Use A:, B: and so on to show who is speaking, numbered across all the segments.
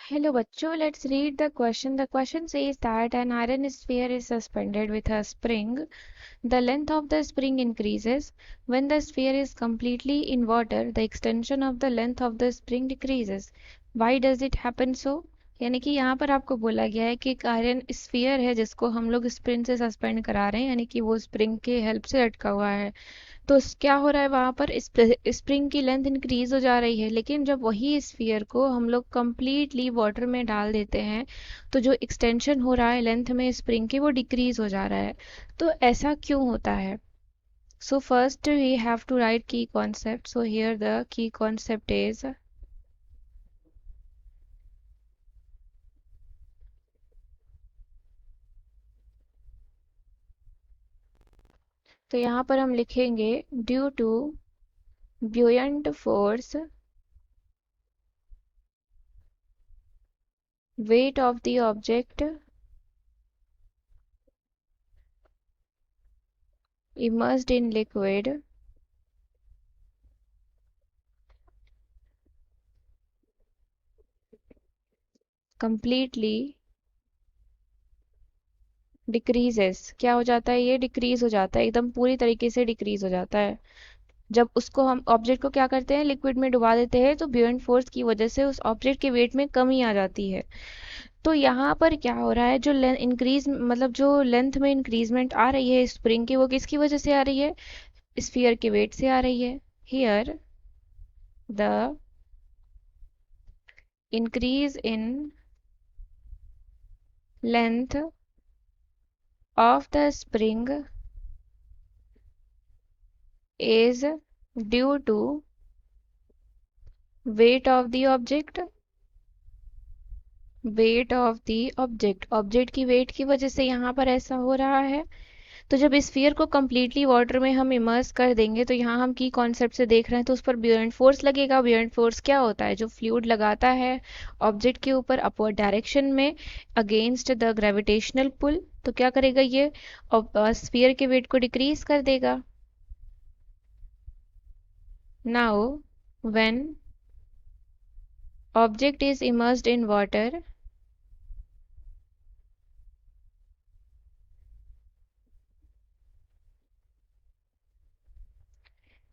A: Hello, bachcho. Let's read the question. The question says that an iron sphere is suspended with a spring. The length of the spring increases. When the sphere is completely in water, the extension of the length of the spring decreases. Why does it happen so? यानी कि यहाँ पर आपको बोला गया है कि एक आयरन स्फीयर है जिसको हम लोग स्प्रिंग से सस्पेंड करा रहे हैं, यानी कि वो स्प्रिंग के हेल्प से लटका हुआ है। तो क्या हो रहा है वहां पर स्प्रिंग की लेंथ इंक्रीज हो जा रही है, लेकिन जब वही स्फीयर को हम लोग कंप्लीटली वाटर में डाल देते हैं तो जो एक्सटेंशन हो रहा है लेंथ में स्प्रिंग की वो डिक्रीज हो जा रहा है। तो ऐसा क्यों होता है? So first we have to write key concept. So here the key concept is, तो यहाँ पर हम लिखेंगे due to buoyant force weight of the object immersed in liquid completely decreases. क्या हो जाता है? ये डिक्रीज हो जाता है, एकदम पूरी तरीके से डिक्रीज हो जाता है। जब उसको हम ऑब्जेक्ट को क्या करते हैं, लिक्विड में डुबा देते हैं, तो ब्यूएंट फोर्स की वजह से उस ऑब्जेक्ट के वेट में कमी आ जाती है। तो यहाँ पर क्या हो रहा है, जो इंक्रीज मतलब जो लेंथ में इंक्रीजमेंट आ रही है स्प्रिंग की, वो किसकी वजह से आ रही है? स्फीयर के वेट से आ रही है। Here the increase in length of the spring is due to weight of the object, object की वेट की वजह से यहाँ पर ऐसा हो रहा है। तो जब स्फीयर को कम्प्लीटली वाटर में हम इमर्स कर देंगे, तो यहाँ हम की कॉन्सेप्ट से देख रहे हैं, तो उस पर ब्यूएंट फोर्स लगेगा। ब्यूएंट फोर्स क्या होता है? जो फ्लूइड लगाता है ऑब्जेक्ट के ऊपर अपवर्ड डायरेक्शन में अगेंस्ट द ग्रेविटेशनल पुल, तो क्या करेगा ये? स्फीयर के वेट को डिक्रीज कर देगा। Now, when object is immersed in water,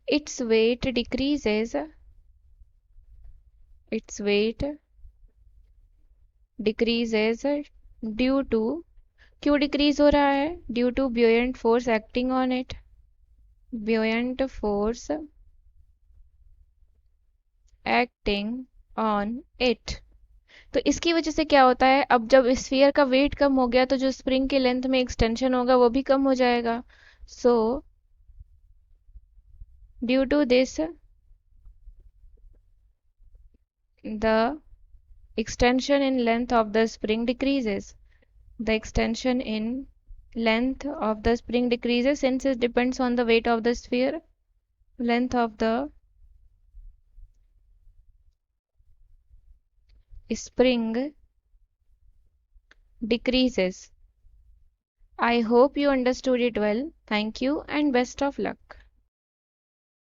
A: its weight decreases. Its weight decreases due to, क्यों डिक्रीज हो रहा है? Due to buoyant force acting on it. buoyant force acting on it. तो इसकी वजह से क्या होता है, अब जब स्फीयर का वेट कम हो गया तो जो स्प्रिंग के लेंथ में एक्सटेंशन होगा वो भी कम हो जाएगा। So due to this the extension in length of the spring decreases. The extension in length of the spring decreases since it depends on the weight of the sphere. Length of the spring decreases. I hope you understood it well. Thank you and best of luck.